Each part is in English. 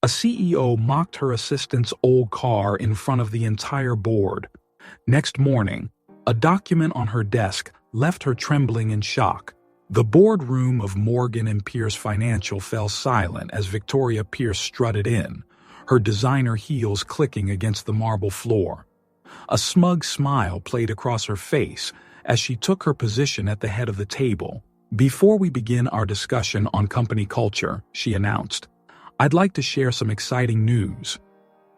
A CEO mocked her assistant's old car in front of the entire board. Next morning, a document on her desk left her trembling in shock. The boardroom of Morgan and Pierce Financial fell silent as Victoria Pierce strutted in, her designer heels clicking against the marble floor. A smug smile played across her face as she took her position at the head of the table. "Before we begin our discussion on company culture," she announced, "I'd like to share some exciting news.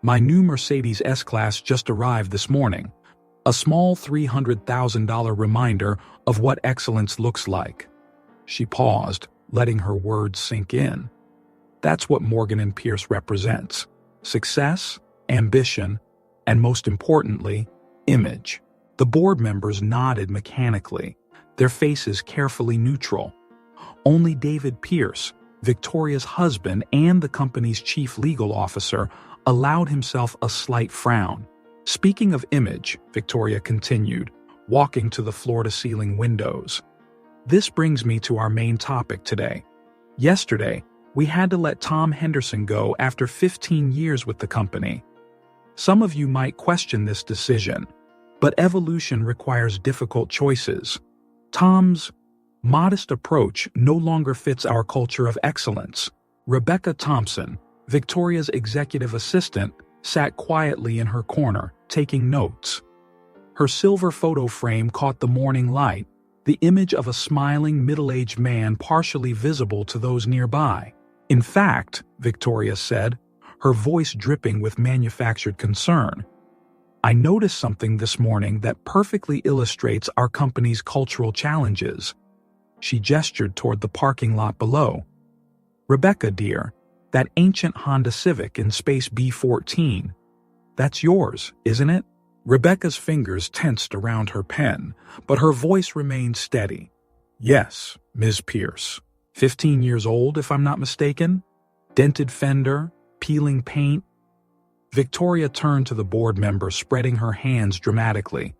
My new Mercedes S-Class just arrived this morning. A small $300,000 reminder of what excellence looks like." She paused, letting her words sink in. That's what Morgan and Pierce represents: success, ambition, and most importantly, image. The board members nodded mechanically, their faces carefully neutral. Only David Pierce, Victoria's husband and the company's chief legal officer, allowed himself a slight frown. "Speaking of image," Victoria continued, walking to the floor-to-ceiling windows. "This brings me to our main topic today. Yesterday, we had to let Tom Henderson go after 15 years with the company. Some of you might question this decision, but evolution requires difficult choices. Tom's modest approach no longer fits our culture of excellence." Rebecca Thompson, Victoria's executive assistant, sat quietly in her corner, taking notes. Her silver photo frame caught the morning light, the image of a smiling middle-aged man partially visible to those nearby. "In fact," Victoria said, her voice dripping with manufactured concern, "I noticed something this morning that perfectly illustrates our company's cultural challenges." She gestured toward the parking lot below. "Rebecca, dear, that ancient Honda Civic in space B14. That's yours, isn't it?" Rebecca's fingers tensed around her pen, but her voice remained steady. "Yes, Ms. Pierce. 15 years old, if I'm not mistaken. Dented fender, peeling paint." Victoria turned to the board member, spreading her hands dramatically.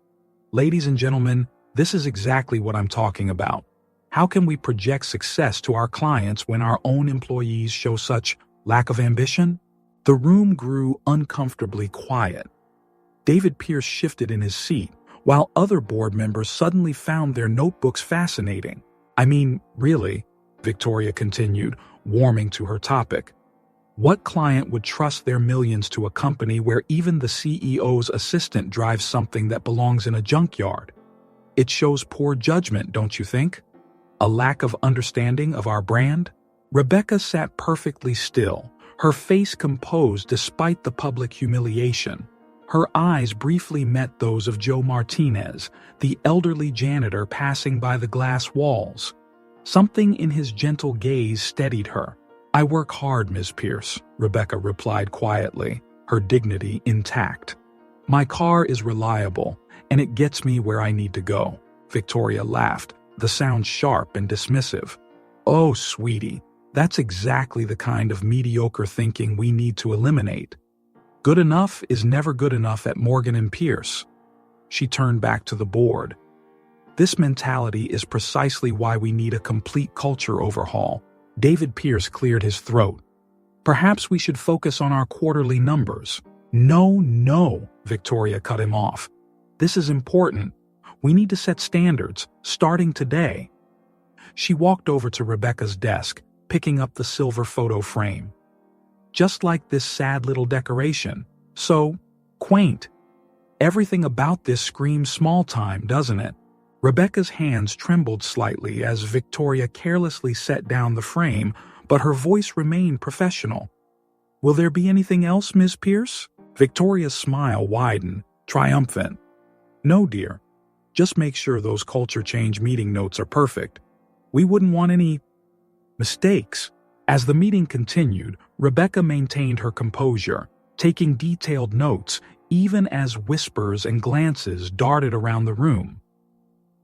"Ladies and gentlemen, this is exactly what I'm talking about. How can we project success to our clients when our own employees show such lack of ambition?" The room grew uncomfortably quiet. David Pierce shifted in his seat, while other board members suddenly found their notebooks fascinating. "I mean, really," Victoria continued, warming to her topic, "what client would trust their millions to a company where even the CEO's assistant drives something that belongs in a junkyard? It shows poor judgment, don't you think? A lack of understanding of our brand?" Rebecca sat perfectly still, her face composed despite the public humiliation. Her eyes briefly met those of Joe Martinez, the elderly janitor passing by the glass walls. Something in his gentle gaze steadied her. "I work hard, Ms. Pierce," Rebecca replied quietly, her dignity intact. "My car is reliable, and it gets me where I need to go." Victoria laughed, the sound sharp and dismissive. "Oh, sweetie, that's exactly the kind of mediocre thinking we need to eliminate. Good enough is never good enough at Morgan and Pierce." She turned back to the board. "This mentality is precisely why we need a complete culture overhaul." David Pierce cleared his throat. "Perhaps we should focus on our quarterly numbers." No, Victoria cut him off. "This is important. We need to set standards, starting today." She walked over to Rebecca's desk, picking up the silver photo frame. "Just like this sad little decoration. So quaint. Everything about this screams small time, doesn't it?" Rebecca's hands trembled slightly as Victoria carelessly set down the frame, but her voice remained professional. "Will there be anything else, Ms. Pierce?" Victoria's smile widened, triumphant. "No, dear. Just make sure those culture change meeting notes are perfect. We wouldn't want any mistakes." As the meeting continued, Rebecca maintained her composure, taking detailed notes, even as whispers and glances darted around the room.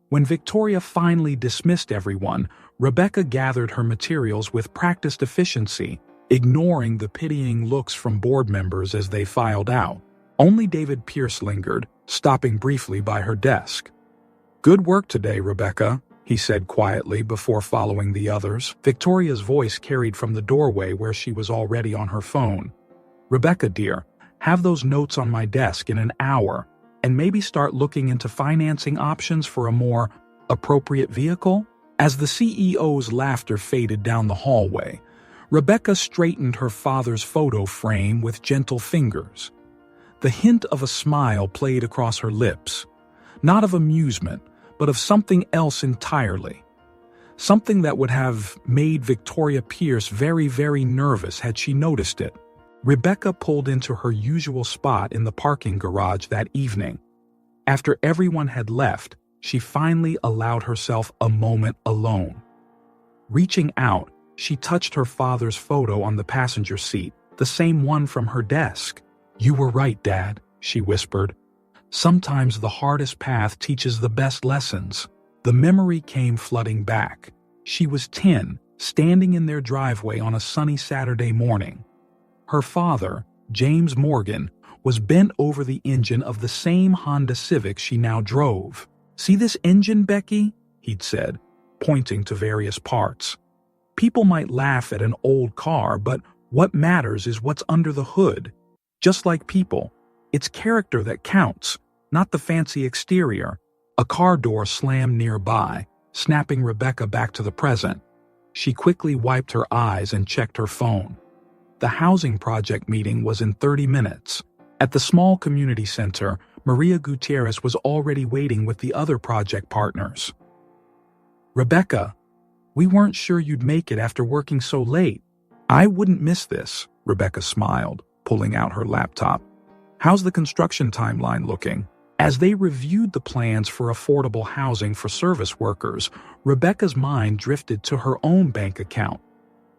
When Victoria finally dismissed everyone, Rebecca gathered her materials with practiced efficiency, ignoring the pitying looks from board members as they filed out. Only David Pierce lingered, stopping briefly by her desk. "Good work today, Rebecca," he said quietly before following the others. Victoria's voice carried from the doorway where she was already on her phone. Rebecca, dear, have those notes on my desk in an hour, and maybe start looking into financing options for a more appropriate vehicle? As the CEO's laughter faded down the hallway, Rebecca straightened her father's photo frame with gentle fingers. The hint of a smile played across her lips, not of amusement, but of something else entirely. Something that would have made Victoria Pierce very, very nervous had she noticed it. Rebecca pulled into her usual spot in the parking garage that evening. After everyone had left, she finally allowed herself a moment alone. Reaching out, she touched her father's photo on the passenger seat, the same one from her desk. "You were right, Dad," she whispered. "Sometimes the hardest path teaches the best lessons." The memory came flooding back. She was 10, standing in their driveway on a sunny Saturday morning. Her father, James Morgan, was bent over the engine of the same Honda Civic she now drove. "See this engine, Becky?" he'd said, pointing to various parts. "People might laugh at an old car, but what matters is what's under the hood. Just like people, it's character that counts, not the fancy exterior." A car door slammed nearby, snapping Rebecca back to the present. She quickly wiped her eyes and checked her phone. The housing project meeting was in 30 minutes. At the small community center, Maria Gutierrez was already waiting with the other project partners. "Rebecca, we weren't sure you'd make it after working so late." "I wouldn't miss this," Rebecca smiled, pulling out her laptop. "How's the construction timeline looking?" As they reviewed the plans for affordable housing for service workers, Rebecca's mind drifted to her own bank account.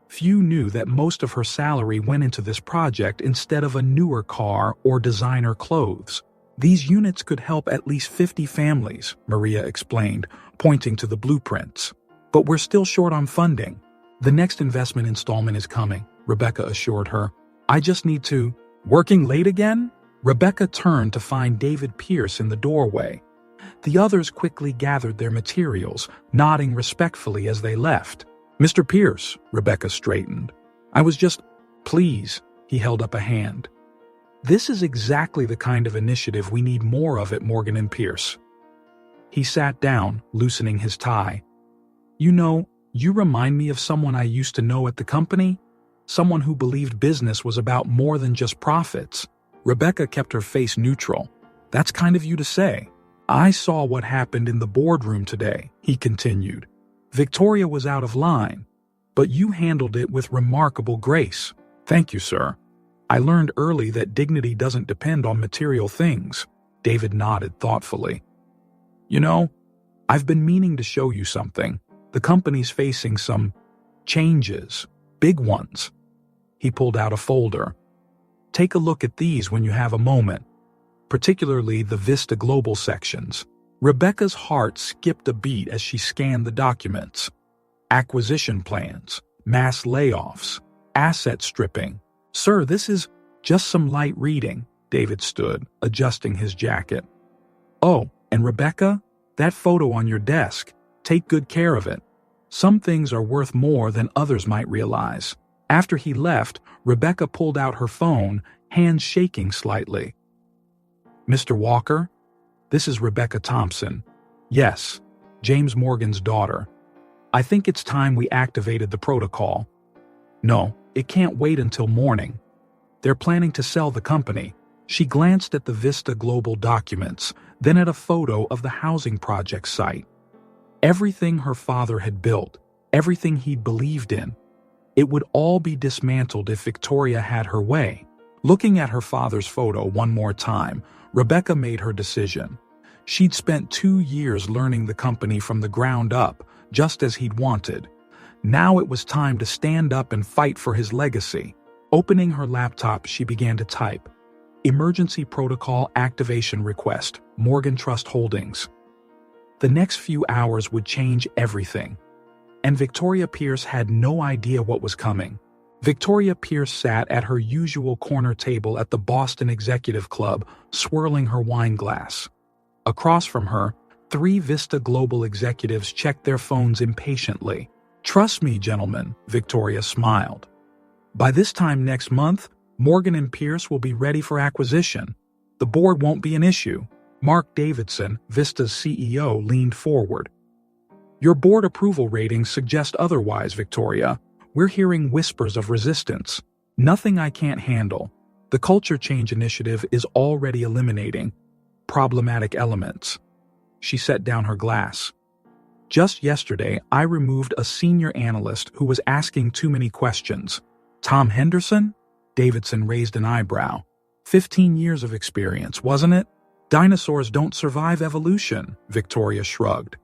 Few knew that most of her salary went into this project instead of a newer car or designer clothes. "These units could help at least 50 families," Maria explained, pointing to the blueprints. "But we're still short on funding." "The next investment installment is coming," Rebecca assured her. "I just need to—" "Working late again?" Rebecca turned to find David Pierce in the doorway. The others quickly gathered their materials, nodding respectfully as they left. "Mr. Pierce," Rebecca straightened. "I was just—" "Please," he held up a hand. "This is exactly the kind of initiative we need more of at Morgan & Pierce." He sat down, loosening his tie. "You know, you remind me of someone I used to know at the company. Someone who believed business was about more than just profits." Rebecca kept her face neutral. "That's kind of you to say." "I saw what happened in the boardroom today," he continued. "Victoria was out of line, but you handled it with remarkable grace." "Thank you, sir. I learned early that dignity doesn't depend on material things." David nodded thoughtfully. "You know, I've been meaning to show you something. The company's facing some changes, big ones." He pulled out a folder. "Take a look at these when you have a moment, particularly the Vista Global sections." Rebecca's heart skipped a beat as she scanned the documents. Acquisition plans, mass layoffs, asset stripping. "Sir, this is just some light reading," David stood, adjusting his jacket. "Oh, and Rebecca, that photo on your desk, take good care of it. Some things are worth more than others might realize." After he left, Rebecca pulled out her phone, hands shaking slightly. "Mr. Walker, this is Rebecca Thompson. Yes, James Morgan's daughter. I think it's time we activated the protocol." "No, it can't wait until morning. They're planning to sell the company." She glanced at the Vista Global documents, then at a photo of the housing project site. Everything her father had built, everything he'd believed in, it would all be dismantled if Victoria had her way. Looking at her father's photo one more time, Rebecca made her decision. She'd spent 2 years learning the company from the ground up, just as he'd wanted. Now it was time to stand up and fight for his legacy. Opening her laptop, she began to type. "Emergency Protocol Activation Request, Morgan Trust Holdings." The next few hours would change everything. And Victoria Pierce had no idea what was coming. Victoria Pierce sat at her usual corner table at the Boston Executive Club, swirling her wine glass. Across from her, Three Vista Global executives checked their phones impatiently. "Trust me, gentlemen," Victoria smiled. "By this time next month, Morgan and Pierce will be ready for acquisition. The board won't be an issue." Mark Davidson, Vista's CEO, leaned forward. "Your board approval ratings suggest otherwise, Victoria. We're hearing whispers of resistance. Nothing I can't handle. The culture change initiative is already eliminating problematic elements." She set down her glass. "Just yesterday, I removed a senior analyst who was asking too many questions." "Tom Henderson?" Davidson raised an eyebrow. 15 years of experience, wasn't it? "Dinosaurs don't survive evolution," Victoria shrugged.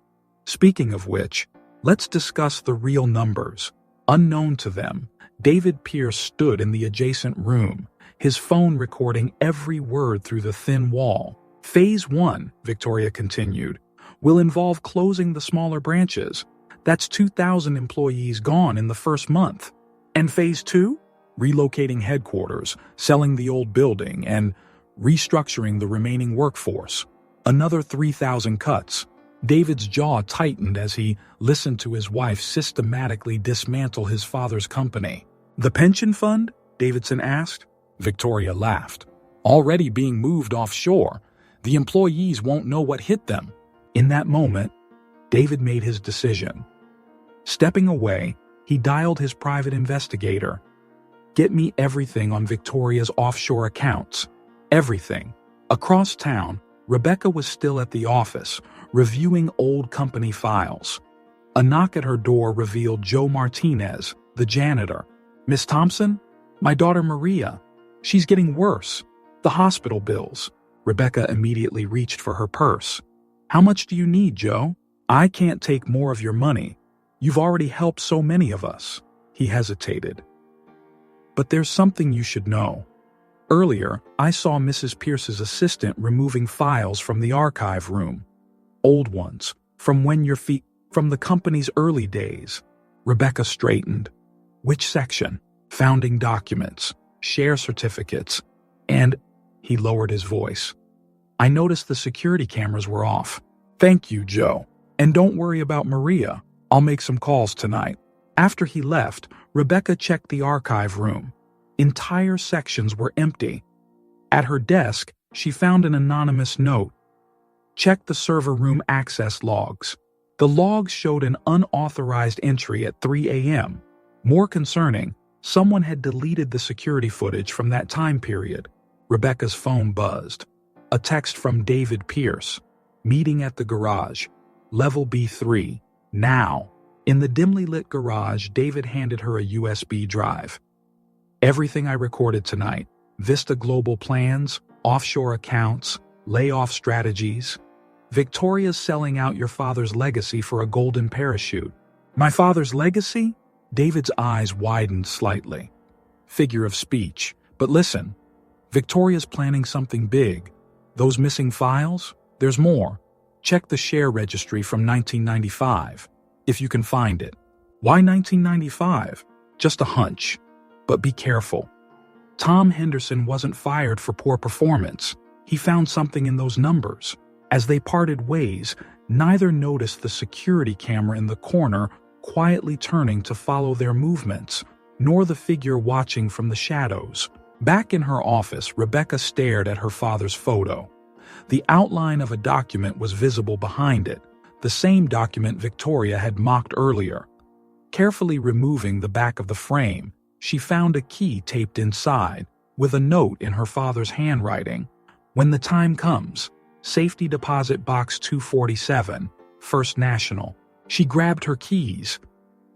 "Speaking of which, let's discuss the real numbers." Unknown to them, David Pierce stood in the adjacent room, his phone recording every word through the thin wall. "Phase 1, Victoria continued, will involve closing the smaller branches. That's 2,000 employees gone in the first month. And Phase 2? Relocating headquarters, selling the old building, and restructuring the remaining workforce. Another 3,000 cuts." David's jaw tightened as he listened to his wife systematically dismantle his father's company. "The pension fund?" Davidson asked. Victoria laughed. "Already being moved offshore. The employees won't know what hit them." In that moment, David made his decision. Stepping away, he dialed his private investigator. "Get me everything on Victoria's offshore accounts. Everything." Across town, Rebecca was still at the office, reviewing old company files. A knock at her door revealed Joe Martinez, the janitor. "Miss Thompson? My daughter Maria. She's getting worse. The hospital bills." Rebecca immediately reached for her purse. "How much do you need, Joe?" "I can't take more of your money. You've already helped so many of us." He hesitated. "But there's something you should know. Earlier, I saw Mrs. Pierce's assistant removing files from the archive room. Old ones, from from the company's early days." Rebecca straightened. "Which section?" "Founding documents, share certificates, and..." He lowered his voice. "I noticed the security cameras were off." "Thank you, Joe. And don't worry about Maria. I'll make some calls tonight." After he left, Rebecca checked the archive room. Entire sections were empty. At her desk, she found an anonymous note. "Check the server room access logs." The logs showed an unauthorized entry at 3 a.m. More concerning, someone had deleted the security footage from that time period. Rebecca's phone buzzed. A text from David Pierce. "Meeting at the garage. Level B3. Now." In the dimly lit garage, David handed her a USB drive. "Everything I recorded tonight. Vista Global plans, offshore accounts, layoff strategies. Victoria's selling out your father's legacy for a golden parachute." "My father's legacy?" David's eyes widened slightly. "Figure of speech. But listen, Victoria's planning something big. Those missing files? There's more. Check the share registry from 1995, if you can find it." "Why 1995? "Just a hunch. But be careful. Tom Henderson wasn't fired for poor performance. He found something in those numbers." As they parted ways, neither noticed the security camera in the corner quietly turning to follow their movements, nor the figure watching from the shadows. Back in her office, Rebecca stared at her father's photo. The outline of a document was visible behind it, the same document Victoria had mocked earlier. Carefully removing the back of the frame, she found a key taped inside, with a note in her father's handwriting. "When the time comes, safety deposit box 247, First National." She grabbed her keys.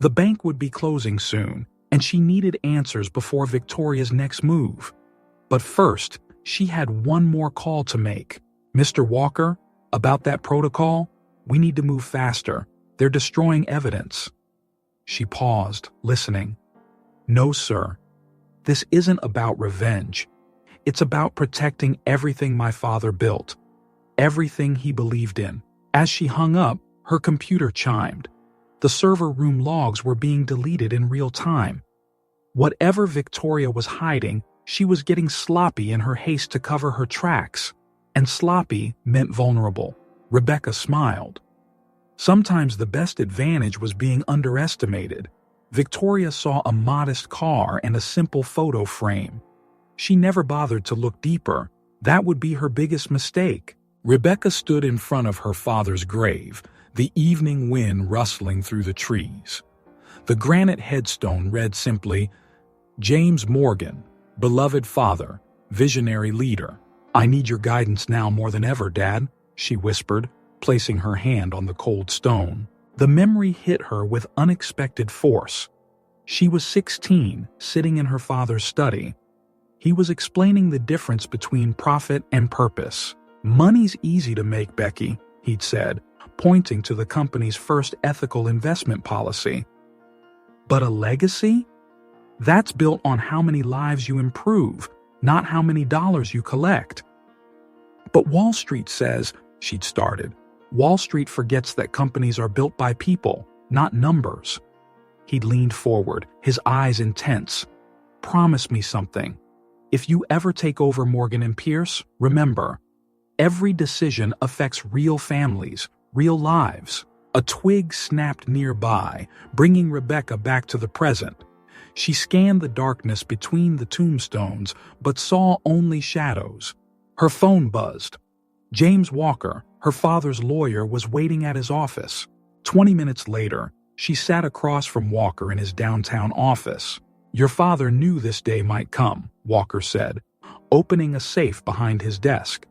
The bank would be closing soon, and she needed answers before Victoria's next move. But first, she had one more call to make. "Mr. Walker, about that protocol, we need to move faster. They're destroying evidence." She paused, listening. "No, sir. This isn't about revenge. It's about protecting everything my father built. Everything he believed in." As she hung up, her computer chimed. The server room logs were being deleted in real time. Whatever Victoria was hiding, she was getting sloppy in her haste to cover her tracks. And sloppy meant vulnerable. Rebecca smiled. Sometimes the best advantage was being underestimated. Victoria saw a modest car and a simple photo frame. She never bothered to look deeper. That would be her biggest mistake. Rebecca stood in front of her father's grave, the evening wind rustling through the trees. The granite headstone read simply, "James Morgan, beloved father, visionary leader. I need your guidance now more than ever, Dad," she whispered, placing her hand on the cold stone. The memory hit her with unexpected force. She was 16, sitting in her father's study. He was explaining the difference between profit and purpose. "Money's easy to make, Becky," he'd said, pointing to the company's first ethical investment policy. "But a legacy? That's built on how many lives you improve, not how many dollars you collect." "But Wall Street says," she'd started. "Wall Street forgets that companies are built by people, not numbers." He'd leaned forward, his eyes intense. "Promise me something. If you ever take over Morgan & Pierce, remember, every decision affects real families, real lives." A twig snapped nearby, bringing Rebecca back to the present. She scanned the darkness between the tombstones, but saw only shadows. Her phone buzzed. James Walker, her father's lawyer, was waiting at his office. 20 minutes later, she sat across from Walker in his downtown office. "Your father knew this day might come," Walker said, opening a safe behind his desk.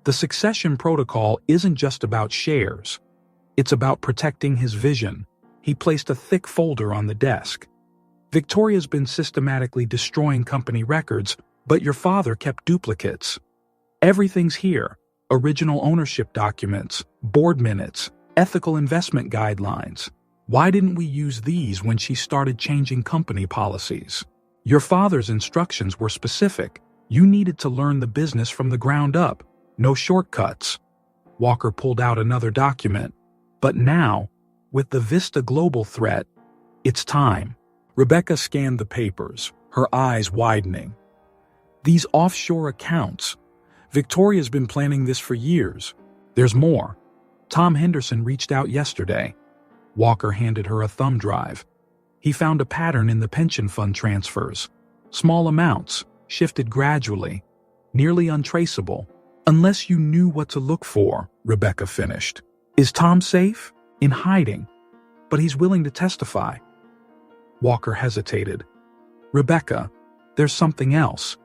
"The succession protocol isn't just about shares. It's about protecting his vision." He placed a thick folder on the desk. "Victoria's been systematically destroying company records, but your father kept duplicates. Everything's here: original ownership documents, board minutes, ethical investment guidelines. Why didn't we use these when she started changing company policies? Your father's instructions were specific. You needed to learn the business from the ground up. No shortcuts." Walker pulled out another document. "But now, with the Vista Global threat, it's time." Rebecca scanned the papers, her eyes widening. "These offshore accounts. Victoria's been planning this for years. There's more. Tom Henderson reached out yesterday." Walker handed her a thumb drive. He found a pattern in the pension fund transfers. Small amounts, shifted gradually, nearly untraceable. "Unless you knew what to look for," Rebecca finished. "Is Tom safe? In hiding? But he's willing to testify." Walker hesitated. "Rebecca, there's something else."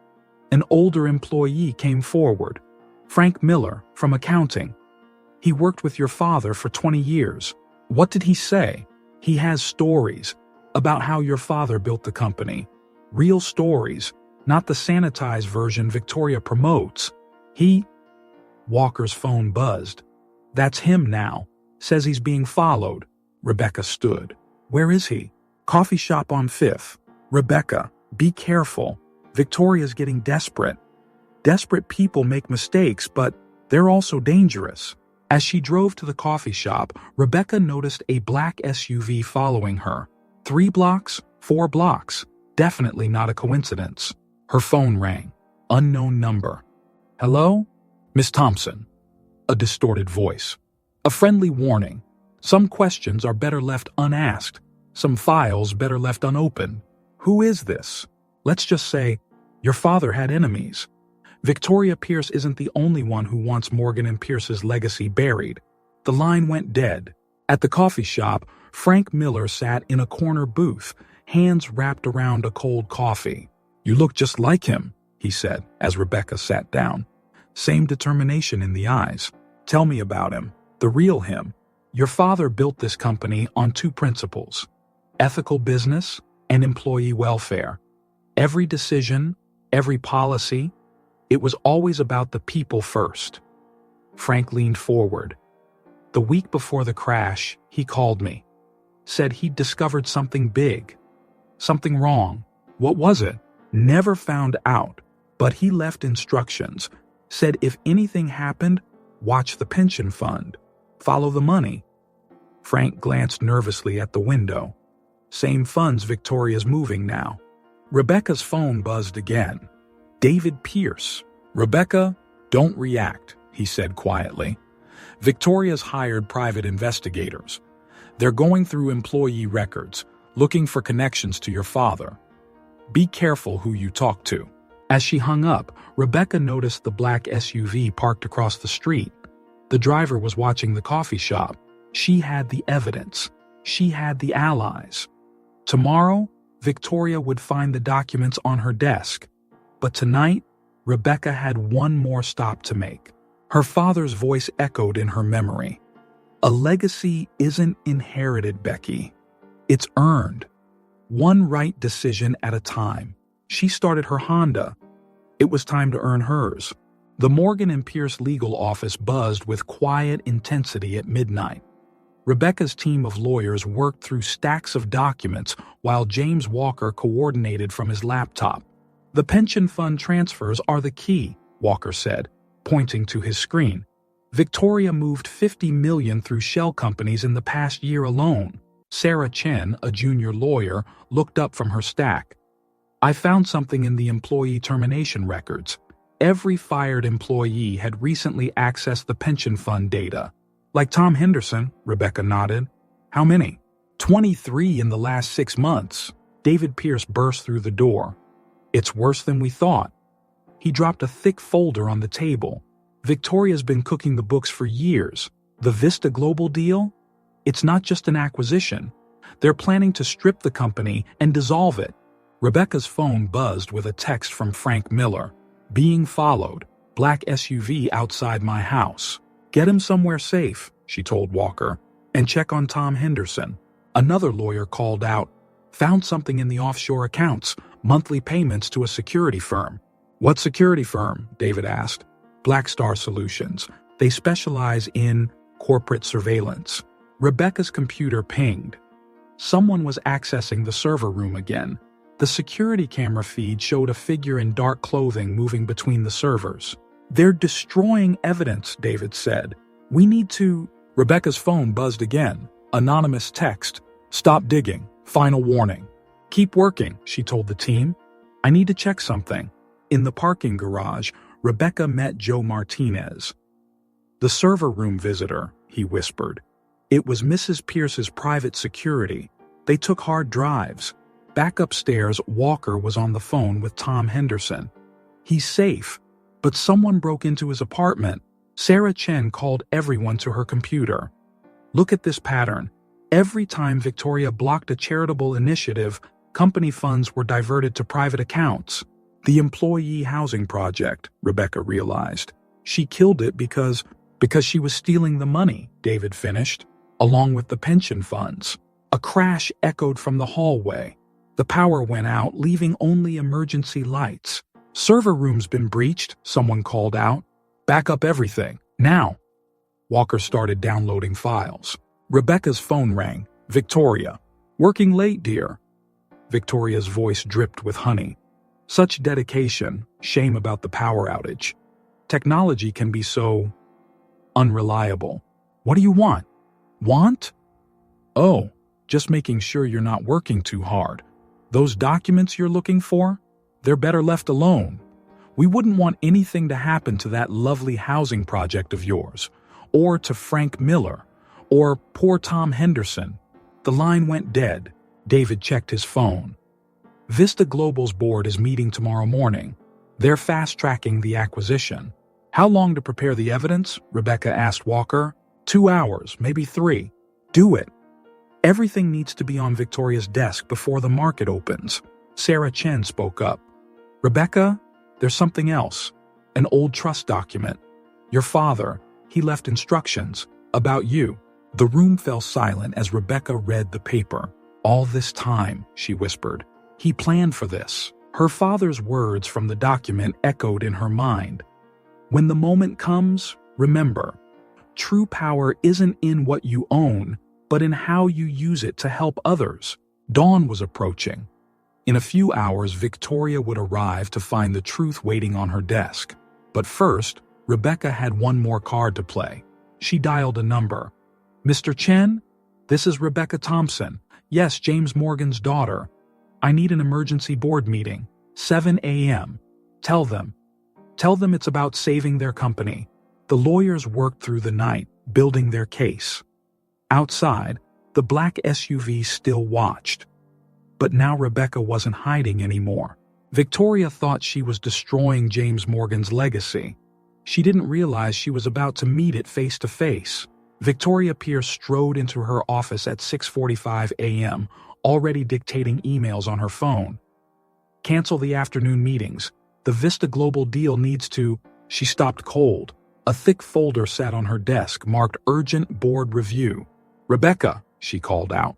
An older employee came forward. "Frank Miller, from accounting. He worked with your father for 20 years. What did he say? He has stories about how your father built the company. Real stories, not the sanitized version Victoria promotes. Walker's phone buzzed. "That's him now. Says he's being followed." Rebecca stood. "Where is he?" "Coffee shop on 5th. "Rebecca, be careful. Victoria's getting desperate. Desperate people make mistakes, but they're also dangerous." As she drove to the coffee shop, Rebecca noticed a black SUV following her. 3 blocks, 4 blocks. Definitely not a coincidence. Her phone rang. Unknown number. "Hello? Miss Thompson." A distorted voice. "A friendly warning. Some questions are better left unasked. Some files better left unopened." "Who is this?" "Let's just say, your father had enemies. Victoria Pierce isn't the only one who wants Morgan & Pierce's legacy buried." The line went dead. At the coffee shop, Frank Miller sat in a corner booth, hands wrapped around a cold coffee. "You look just like him," he said as Rebecca sat down. Same determination in the eyes. "Tell me about him, the real him." "Your father built this company on 2 principles: ethical business and employee welfare. Every decision, every policy, it was always about the people first." Frank leaned forward. "The week before the crash, he called me. Said he'd discovered something big. Something wrong. What was it? Never found out, but he left instructions. Said if anything happened, watch the pension fund. Follow the money." Frank glanced nervously at the window. "Same funds Victoria's moving now." Rebecca's phone buzzed again. "David Pierce." "Rebecca, don't react," he said quietly. Victoria's hired private investigators. They're going through employee records, looking for connections to your father. Be careful who you talk to." As she hung up, Rebecca noticed the black SUV parked across the street. The driver was watching the coffee shop. She had the evidence. She had the allies. Tomorrow, Victoria would find the documents on her desk. But tonight, Rebecca had one more stop to make. Her father's voice echoed in her memory. "A legacy isn't inherited, Becky. It's earned. One right decision at a time." She started her Honda. It was time to earn hers. The Morgan and Pierce legal office buzzed with quiet intensity at midnight. Rebecca's team of lawyers worked through stacks of documents while James Walker coordinated from his laptop. "The pension fund transfers are the key," Walker said, pointing to his screen. "Victoria moved $50 million through shell companies in the past year alone." Sarah Chen, a junior lawyer, looked up from her stack. "I found something in the employee termination records. Every fired employee had recently accessed the pension fund data." "Like Tom Henderson," Rebecca nodded. "How many?" 23 in the last 6 months. David Pierce burst through the door. "It's worse than we thought." He dropped a thick folder on the table. "Victoria's been cooking the books for years. The Vista Global deal? It's not just an acquisition. They're planning to strip the company and dissolve it." Rebecca's phone buzzed with a text from Frank Miller. "Being followed. Black SUV outside my house. Get him somewhere safe," she told Walker, "and check on Tom Henderson." Another lawyer called out, "Found something in the offshore accounts, monthly payments to a security firm." "What security firm?" David asked. "Blackstar Solutions. They specialize in corporate surveillance." Rebecca's computer pinged. Someone was accessing the server room again. The security camera feed showed a figure in dark clothing moving between the servers. "They're destroying evidence," David said. "We need to—" Rebecca's phone buzzed again. Anonymous text. "Stop digging. Final warning." "Keep working," she told the team. "I need to check something." In the parking garage, Rebecca met Joe Martinez. "The server room visitor," he whispered. It was Mrs. Pierce's private security. They took hard drives. Back upstairs, Walker was on the phone with Tom Henderson. "He's safe, but someone broke into his apartment." Sarah Chen called everyone to her computer. "Look at this pattern. Every time Victoria blocked a charitable initiative, company funds were diverted to private accounts." "The employee housing project," Rebecca realized. "She killed it because she was stealing the money," David finished, "along with the pension funds." A crash echoed from the hallway. The power went out, leaving only emergency lights. "Server room's been breached," someone called out. "Back up everything, now." Walker started downloading files. Rebecca's phone rang. "Victoria." "Working late, dear." Victoria's voice dripped with honey. "Such dedication, shame about the power outage. Technology can be so unreliable." "What do you want?" "Want?" "Oh, just making sure you're not working too hard. Those documents you're looking for? They're better left alone. We wouldn't want anything to happen to that lovely housing project of yours, or to Frank Miller, or poor Tom Henderson." The line went dead. David checked his phone. "Vista Global's board is meeting tomorrow morning. They're fast-tracking the acquisition." "How long to prepare the evidence?" Rebecca asked Walker. 2 hours, maybe 3. "Do it. Everything needs to be on Victoria's desk before the market opens." Sarah Chen spoke up. "Rebecca, there's something else. An old trust document. Your father, he left instructions about you." The room fell silent as Rebecca read the paper. "All this time," she whispered. "He planned for this." Her father's words from the document echoed in her mind. "When the moment comes, remember, true power isn't in what you own, but in how you use it to help others." Dawn was approaching. In a few hours, Victoria would arrive to find the truth waiting on her desk. But first, Rebecca had one more card to play. She dialed a number. "Mr. Chen? This is Rebecca Thompson. Yes, James Morgan's daughter. I need an emergency board meeting. 7 a.m. Tell them it's about saving their company." The lawyers worked through the night. building their case. Outside, the black SUV still watched. But now Rebecca wasn't hiding anymore. Victoria thought she was destroying James Morgan's legacy. She didn't realize she was about to meet it face to face. Victoria Pierce strode into her office at 6:45 a.m., already dictating emails on her phone. Cancel the afternoon meetings. The Vista Global deal needs to... She stopped cold. A thick folder sat on her desk marked Urgent Board Review. "Rebecca," she called out.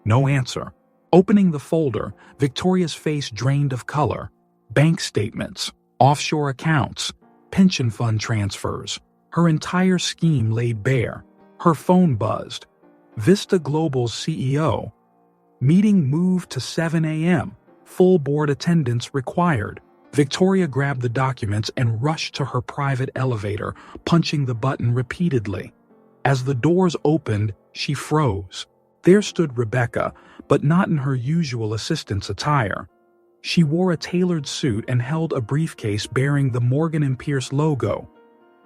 No answer. Opening the folder, Victoria's face drained of color. Bank statements, offshore accounts, pension fund transfers. Her entire scheme laid bare. Her phone buzzed. Vista Global's CEO. Meeting moved to 7 a.m. Full board attendance required. Victoria grabbed the documents and rushed to her private elevator, punching the button repeatedly. As the doors opened, she froze. There stood Rebecca, but not in her usual assistant's attire. She wore a tailored suit and held a briefcase bearing the Morgan & Pierce logo.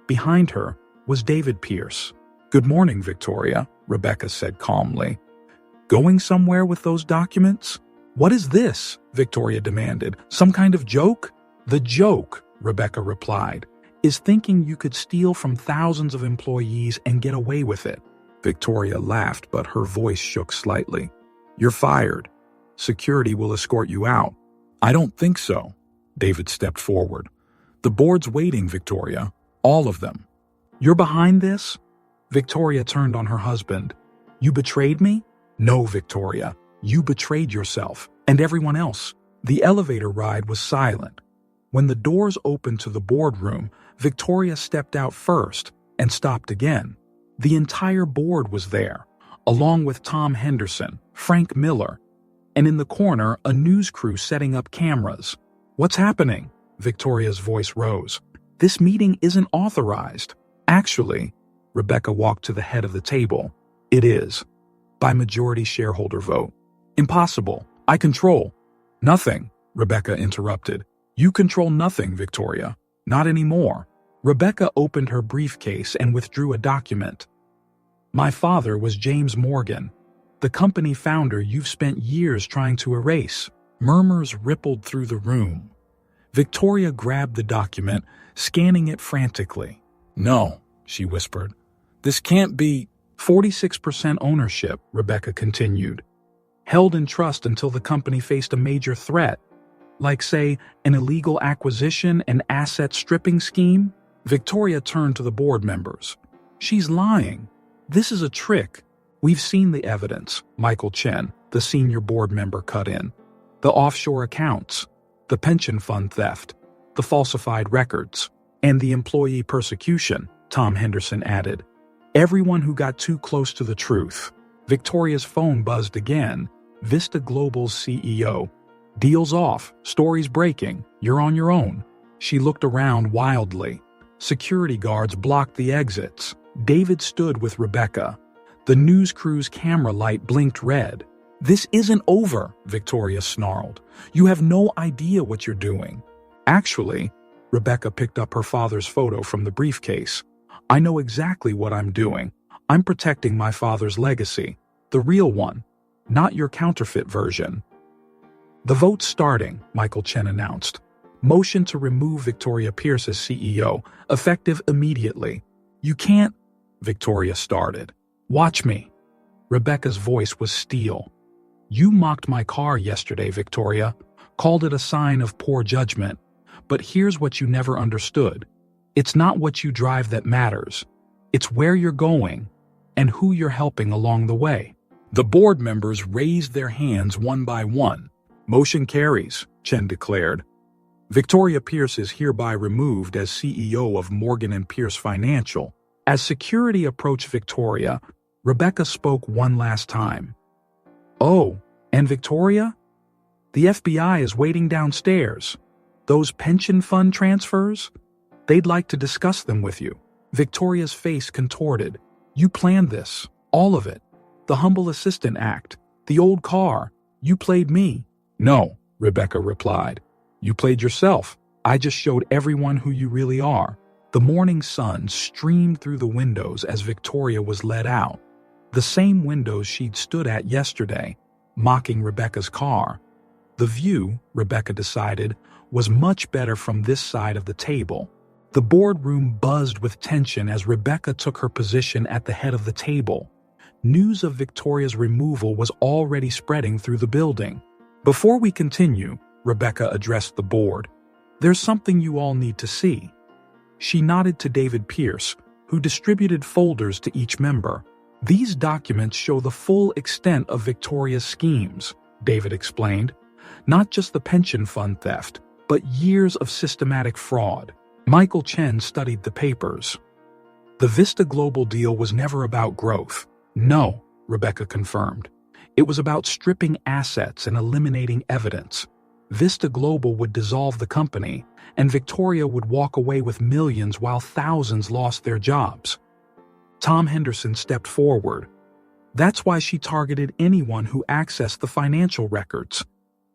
Behind her was David Pierce. "Good morning, Victoria," Rebecca said calmly. "Going somewhere with those documents?" "What is this?" Victoria demanded. "Some kind of joke?" "The joke," Rebecca replied, "is thinking you could steal from thousands of employees and get away with it." Victoria laughed, but her voice shook slightly. "You're fired. Security will escort you out." "I don't think so." David stepped forward. "The board's waiting, Victoria. All of them." "You're behind this?" Victoria turned on her husband. "You betrayed me?" "No, Victoria. You betrayed yourself and everyone else." The elevator ride was silent. When the doors opened to the boardroom, Victoria stepped out first and stopped again. The entire board was there, along with Tom Henderson, Frank Miller, and in the corner, a news crew setting up cameras. "What's happening?" Victoria's voice rose. "This meeting isn't authorized." "Actually," Rebecca walked to the head of the table. "It is. By majority shareholder vote." "Impossible. I control." "Nothing," Rebecca interrupted. "You control nothing, Victoria. Not anymore." Rebecca opened her briefcase and withdrew a document. "My father was James Morgan, the company founder you've spent years trying to erase." Murmurs rippled through the room. Victoria grabbed the document, scanning it frantically. "No," she whispered. "This can't be." 46% ownership, Rebecca continued. "Held in trust until the company faced a major threat. Like, say, an illegal acquisition and asset stripping scheme?" Victoria turned to the board members. "She's lying. This is a trick. We've seen the evidence," Michael Chen, the senior board member, cut in. "The offshore accounts, the pension fund theft, the falsified records, and the employee persecution," Tom Henderson added. "Everyone who got too close to the truth." Victoria's phone buzzed again. Vista Global's CEO. "Deal's off. Story's breaking. You're on your own." She looked around wildly. Security guards blocked the exits. David stood with Rebecca. The news crew's camera light blinked red. "This isn't over," Victoria snarled. "You have no idea what you're doing." "Actually," Rebecca picked up her father's photo from the briefcase. "I know exactly what I'm doing. I'm protecting my father's legacy. The real one, not your counterfeit version." "The vote's starting," Michael Chen announced. "Motion to remove Victoria Pierce as CEO, effective immediately." "You can't," Victoria started. "Watch me." Rebecca's voice was steel. "You mocked my car yesterday, Victoria, called it a sign of poor judgment. But here's what you never understood. It's not what you drive that matters. It's where you're going and who you're helping along the way." The board members raised their hands one by one. "Motion carries," Chen declared. "Victoria Pierce is hereby removed as CEO of Morgan & Pierce Financial." As security approached Victoria, Rebecca spoke one last time. "Oh, and Victoria? The FBI is waiting downstairs. Those pension fund transfers? They'd like to discuss them with you." Victoria's face contorted. "You planned this, all of it. The humble assistant act, the old car. You played me." "No," Rebecca replied. "You played yourself. I just showed everyone who you really are." The morning sun streamed through the windows as Victoria was let out. The same windows she'd stood at yesterday, mocking Rebecca's car. The view, Rebecca decided, was much better from this side of the table. The boardroom buzzed with tension as Rebecca took her position at the head of the table. News of Victoria's removal was already spreading through the building. Before we continue, Rebecca addressed the board. There's something you all need to see. She nodded to David Pierce, who distributed folders to each member. These documents show the full extent of Victoria's schemes, David explained. Not just the pension fund theft, but years of systematic fraud. Michael Chen studied the papers. The Vista Global deal was never about growth. No, Rebecca confirmed. It was about stripping assets and eliminating evidence. Vista Global would dissolve the company, and Victoria would walk away with millions while thousands lost their jobs. Tom Henderson stepped forward. That's why she targeted anyone who accessed the financial records.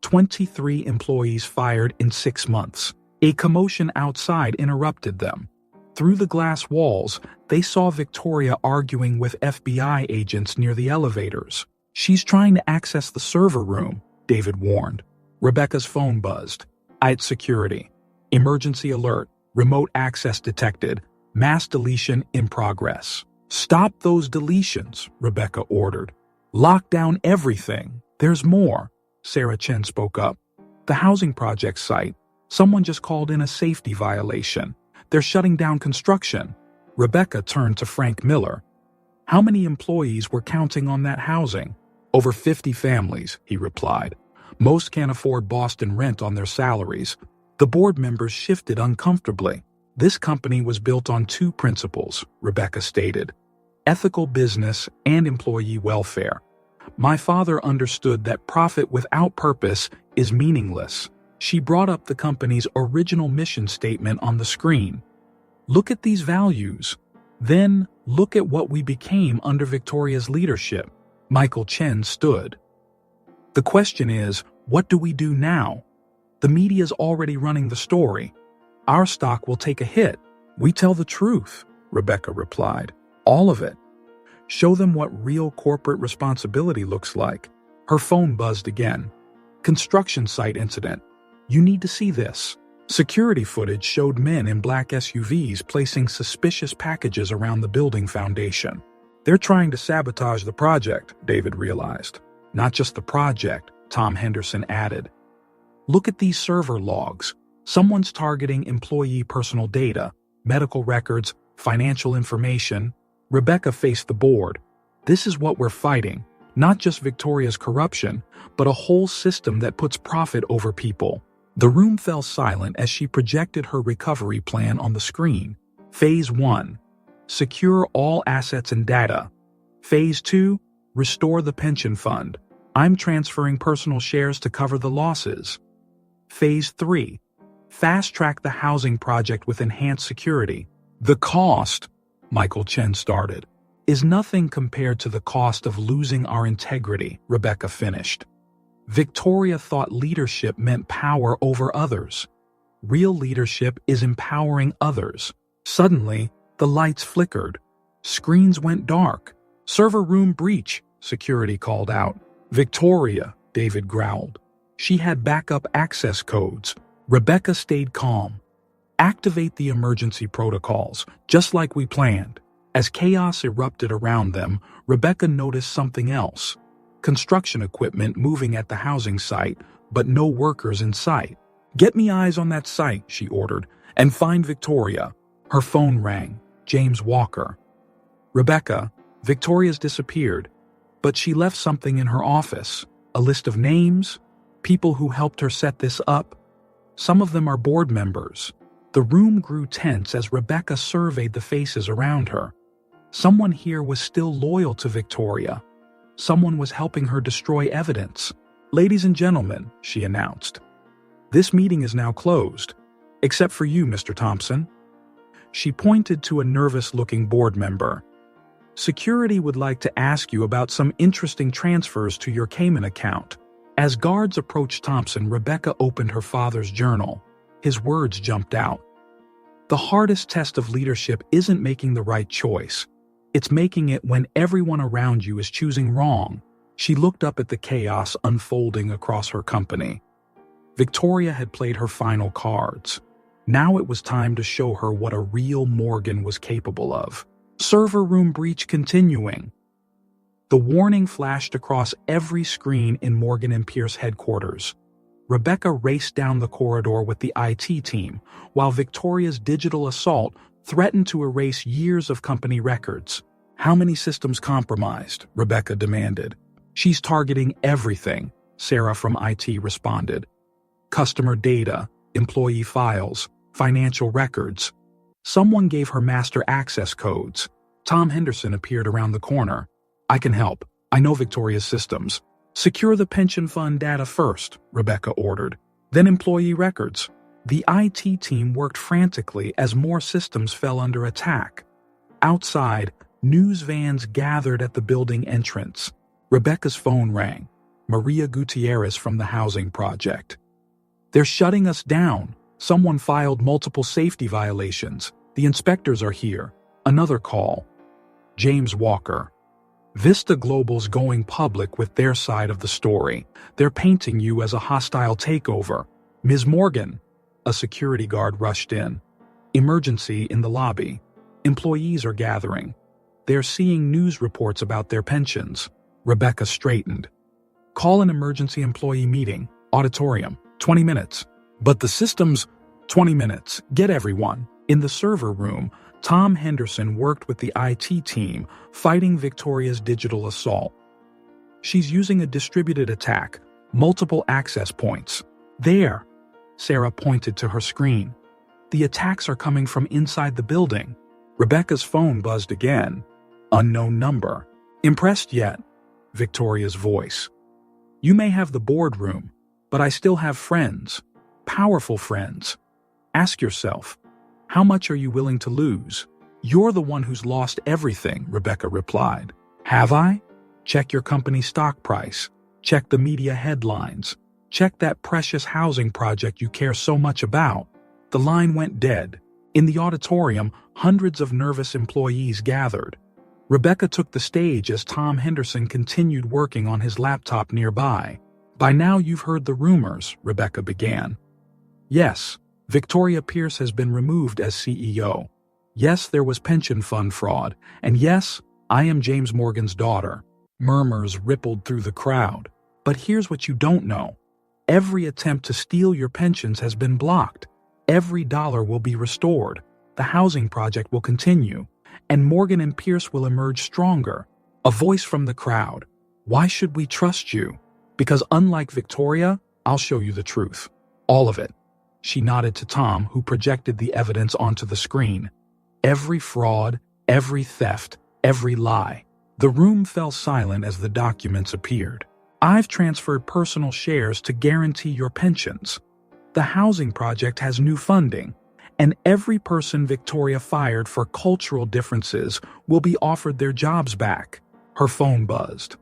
23 employees fired in 6 months. A commotion outside interrupted them. Through the glass walls, they saw Victoria arguing with FBI agents near the elevators. She's trying to access the server room, David warned. Rebecca's phone buzzed. IT security. Emergency alert. Remote access detected. Mass deletion in progress. Stop those deletions, Rebecca ordered. Lock down everything. There's more. Sarah Chen spoke up. The housing project site. Someone just called in a safety violation. They're shutting down construction. Rebecca turned to Frank Miller. How many employees were counting on that housing? Over 50 families, he replied. Most can't afford Boston rent on their salaries. The board members shifted uncomfortably. This company was built on 2 principles, Rebecca stated. Ethical business and employee welfare. My father understood that profit without purpose is meaningless. She brought up the company's original mission statement on the screen. Look at these values. Then look at what we became under Victoria's leadership. Michael Chen stood. The question is, what do we do now? The media's already running the story. Our stock will take a hit. We tell the truth, Rebecca replied. All of it. Show them what real corporate responsibility looks like. Her phone buzzed again. Construction site incident. You need to see this. Security footage showed men in black SUVs placing suspicious packages around the building foundation. They're trying to sabotage the project, David realized. Not just the project, Tom Henderson added. Look at these server logs. Someone's targeting employee personal data, medical records, financial information. Rebecca faced the board. This is what we're fighting. Not just Victoria's corruption, but a whole system that puts profit over people. The room fell silent as she projected her recovery plan on the screen. Phase 1. Secure all assets and data. Phase 2. Restore the pension fund. I'm transferring personal shares to cover the losses. Phase 3. Fast-track the housing project with enhanced security. The cost, Michael Chen started, is nothing compared to the cost of losing our integrity, Rebecca finished. Victoria thought leadership meant power over others. Real leadership is empowering others. Suddenly, the lights flickered. Screens went dark. Server room breach, security called out. Victoria, David growled. She had backup access codes. Rebecca stayed calm. Activate the emergency protocols, just like we planned. As chaos erupted around them, Rebecca noticed something else. Construction equipment moving at the housing site, but no workers in sight. Get me eyes on that site, she ordered, and find Victoria. Her phone rang. James Walker. Rebecca, Victoria's disappeared, but she left something in her office. A list of names, people who helped her set this up. Some of them are board members. The room grew tense as Rebecca surveyed the faces around her. Someone here was still loyal to Victoria. Someone was helping her destroy evidence. Ladies and gentlemen, she announced. This meeting is now closed, except for you, Mr. Thompson. She pointed to a nervous-looking board member. Security would like to ask you about some interesting transfers to your Cayman account. As guards approached Thompson, Rebecca opened her father's journal. His words jumped out. The hardest test of leadership isn't making the right choice. It's making it when everyone around you is choosing wrong. She looked up at the chaos unfolding across her company. Victoria had played her final cards. Now it was time to show her what a real Morgan was capable of. Server room breach continuing. The warning flashed across every screen in Morgan and Pierce headquarters. Rebecca raced down the corridor with the IT team, while Victoria's digital assault threatened to erase years of company records. How many systems compromised? Rebecca demanded. She's targeting everything, Sarah from IT responded. Customer data, employee files, financial records. Someone gave her master access codes. Tom Henderson appeared around the corner. I can help. I know Victoria's systems. Secure the pension fund data first, Rebecca ordered. Then employee records. The IT team worked frantically as more systems fell under attack. Outside, news vans gathered at the building entrance. Rebecca's phone rang. Maria Gutierrez from the housing project. They're shutting us down. Someone filed multiple safety violations. The inspectors are here. Another call. James Walker. Vista Global's going public with their side of the story. They're painting you as a hostile takeover. Ms. Morgan. A security guard rushed in. Emergency in the lobby. Employees are gathering. They're seeing news reports about their pensions. Rebecca straightened. Call an emergency employee meeting. Auditorium. 20 minutes. But the systems, 20 minutes. Get everyone. In the server room, Tom Henderson worked with the IT team, fighting Victoria's digital assault. She's using a distributed attack, multiple access points. There, Sarah pointed to her screen. The attacks are coming from inside the building. Rebecca's phone buzzed again. Unknown number. Impressed yet? Victoria's voice. You may have the boardroom, but I still have friends. Powerful friends. Ask yourself, how much are you willing to lose? You're the one who's lost everything, Rebecca replied. Have I? Check your company's stock price. Check the media headlines. Check that precious housing project you care so much about. The line went dead. In the auditorium, hundreds of nervous employees gathered. Rebecca took the stage as Tom Henderson continued working on his laptop nearby. By now you've heard the rumors, Rebecca began. Yes. Victoria Pierce has been removed as CEO. Yes, there was pension fund fraud. And yes, I am James Morgan's daughter. Murmurs rippled through the crowd. But here's what you don't know. Every attempt to steal your pensions has been blocked. Every dollar will be restored. The housing project will continue. And Morgan and Pierce will emerge stronger. A voice from the crowd. Why should we trust you? Because unlike Victoria, I'll show you the truth. All of it. She nodded to Tom, who projected the evidence onto the screen. Every fraud, every theft, every lie. The room fell silent as the documents appeared. I've transferred personal shares to guarantee your pensions. The housing project has new funding, and every person Victoria fired for cultural differences will be offered their jobs back. Her phone buzzed.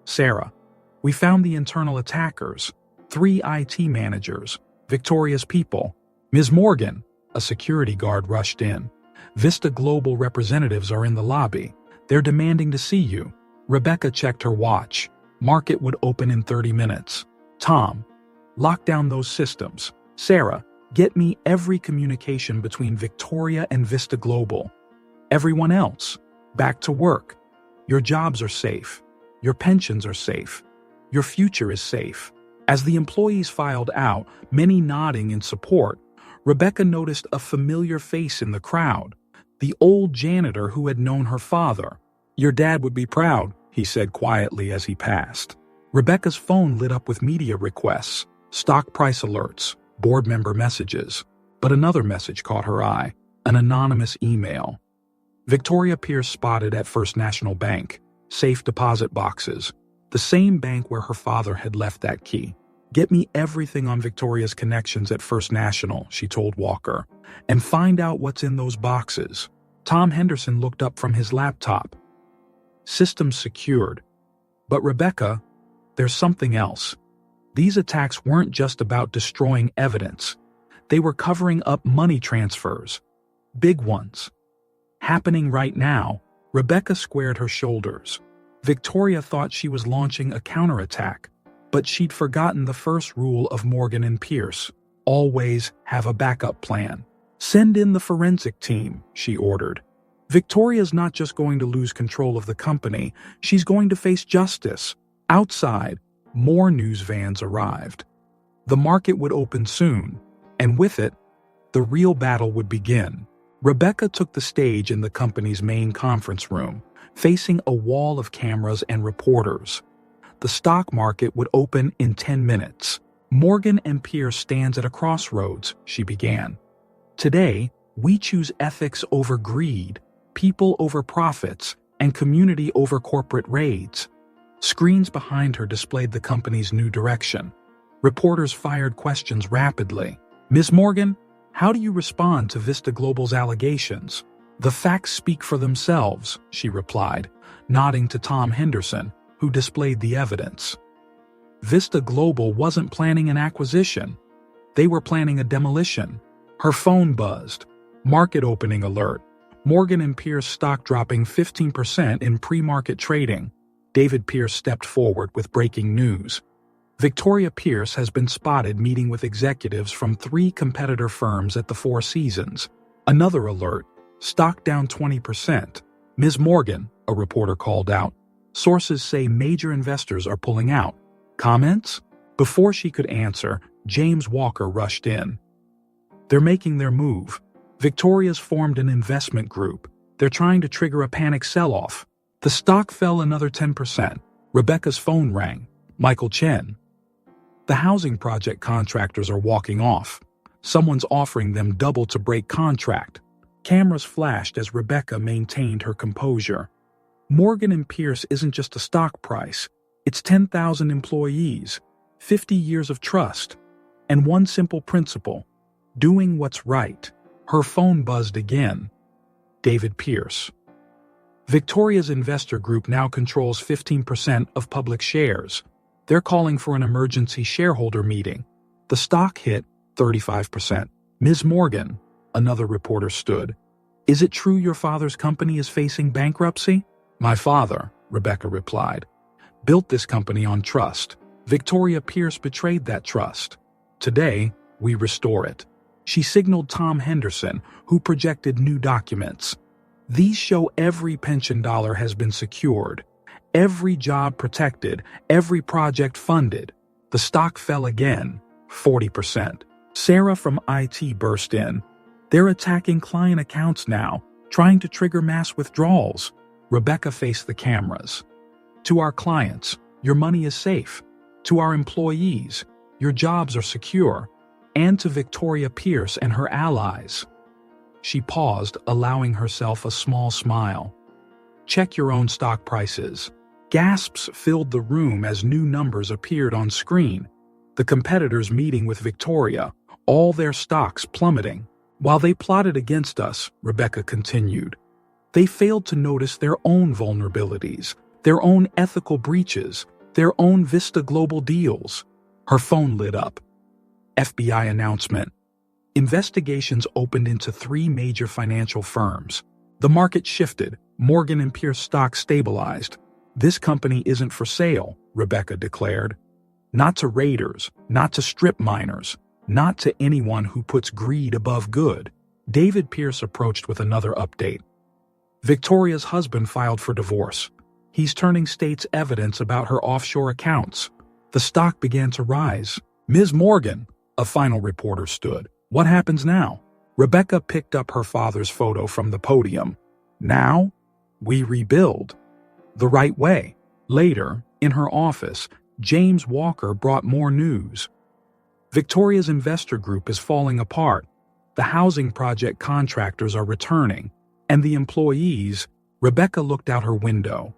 Sarah, we found the internal attackers, 3 IT managers, Victoria's people. Ms. Morgan, a security guard rushed in. Vista Global representatives are in the lobby. They're demanding to see you. Rebecca checked her watch. Market would open in 30 minutes. Tom, lock down those systems. Sarah, get me every communication between Victoria and Vista Global. Everyone else, back to work. Your jobs are safe. Your pensions are safe. Your future is safe. As the employees filed out, many nodding in support, Rebecca noticed a familiar face in the crowd, the old janitor who had known her father. Your dad would be proud, he said quietly as he passed. Rebecca's phone lit up with media requests, stock price alerts, board member messages. But another message caught her eye, an anonymous email. Victoria Pierce spotted at First National Bank, safe deposit boxes, the same bank where her father had left that key. Get me everything on Victoria's connections at First National, she told Walker, and find out what's in those boxes. Tom Henderson looked up from his laptop. Systems secured. But Rebecca, there's something else. These attacks weren't just about destroying evidence. They were covering up money transfers, Big ones. Happening right now. Rebecca squared her shoulders. Victoria thought she was launching a counterattack, but she'd forgotten the first rule of Morgan and Pierce. Always have a backup plan. Send in the forensic team, she ordered. Victoria's not just going to lose control of the company, she's going to face justice. Outside, more news vans arrived. The market would open soon, and with it, the real battle would begin. Rebecca took the stage in the company's main conference room, facing a wall of cameras and reporters. The stock market would open in 10 minutes. Morgan and Pierce stands at a crossroads, she began. Today, we choose ethics over greed, people over profits, and community over corporate raids. Screens behind her displayed the company's new direction. Reporters fired questions rapidly. Ms. Morgan, how do you respond to Vista Global's allegations? The facts speak for themselves, she replied, nodding to Tom Henderson, who displayed the evidence. Vista Global wasn't planning an acquisition. They were planning a demolition. Her phone buzzed. Market opening alert. Morgan and Pierce stock dropping 15% in pre-market trading. David Pierce stepped forward with breaking news. Victoria Pierce has been spotted meeting with executives from 3 competitor firms at the Four Seasons. Another alert. Stock down 20%. Ms. Morgan, a reporter called out. Sources say major investors are pulling out. Comments? Before she could answer, James Walker rushed in. They're making their move. Victoria's formed an investment group. They're trying to trigger a panic sell-off. The stock fell another 10%. Rebecca's phone rang. Michael Chen. The housing project contractors are walking off. Someone's offering them double to break contract. Cameras flashed as Rebecca maintained her composure. Morgan and Pierce isn't just a stock price. It's 10,000 employees, 50 years of trust, and one simple principle: doing what's right. Her phone buzzed again. David Pierce. Victoria's investor group now controls 15% of public shares. They're calling for an emergency shareholder meeting. The stock hit 35%. Ms. Morgan, another reporter stood. Is it true your father's company is facing bankruptcy? My father, Rebecca replied, built this company on trust. Victoria Pierce betrayed that trust. Today, we restore it. She signaled Tom Henderson, who projected new documents. These show every pension dollar has been secured, every job protected, every project funded. The stock fell again, 40%. Sarah from IT burst in. They're attacking client accounts now, trying to trigger mass withdrawals. Rebecca faced the cameras. To our clients, your money is safe. To our employees, your jobs are secure. And to Victoria Pierce and her allies. She paused, allowing herself a small smile. Check your own stock prices. Gasps filled the room as new numbers appeared on screen. The competitors meeting with Victoria, all their stocks plummeting. While they plotted against us, Rebecca continued, they failed to notice their own vulnerabilities, their own ethical breaches, their own Vista Global deals. Her phone lit up. FBI announcement. Investigations opened into 3 major financial firms. The market shifted. Morgan and Pierce stock stabilized. This company isn't for sale, Rebecca declared. Not to raiders, not to strip miners, not to anyone who puts greed above good. David Pierce approached with another update. Victoria's husband filed for divorce. He's turning state's evidence about her offshore accounts. The stock began to rise. Ms. Morgan, a final reporter stood. What happens now? Rebecca picked up her father's photo from the podium. Now, we rebuild. The right way. Later, in her office, James Walker brought more news. Victoria's investor group is falling apart. The housing project contractors are returning. And the employees, Rebecca looked out her window.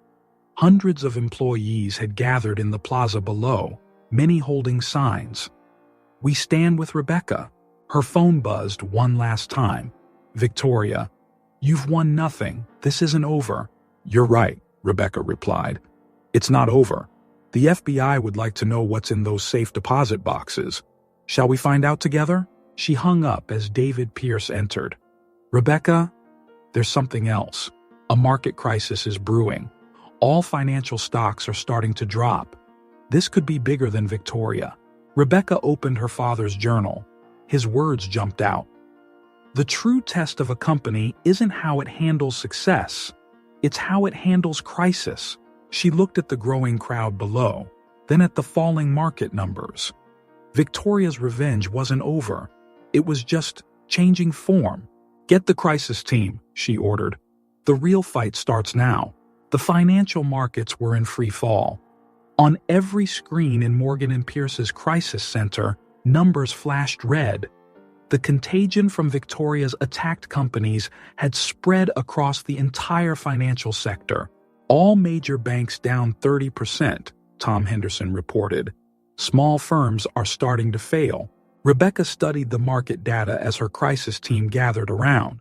Hundreds of employees had gathered in the plaza below, many holding signs. We stand with Rebecca. Her phone buzzed one last time. Victoria, you've won nothing. This isn't over. You're right, Rebecca replied. It's not over. The FBI would like to know what's in those safe deposit boxes. Shall we find out together? She hung up as David Pierce entered. Rebecca, there's something else. A market crisis is brewing. All financial stocks are starting to drop. This could be bigger than Victoria. Rebecca opened her father's journal. His words jumped out. The true test of a company isn't how it handles success. It's how it handles crisis. She looked at the growing crowd below, then at the falling market numbers. Victoria's revenge wasn't over. It was just changing form. Get the crisis team, she ordered. The real fight starts now. The financial markets were in free fall. On every screen in Morgan & Pierce's crisis center, numbers flashed red. The contagion from Victoria's attacked companies had spread across the entire financial sector. All major banks down 30%, Tom Henderson reported. Small firms are starting to fail. Rebecca studied the market data as her crisis team gathered around.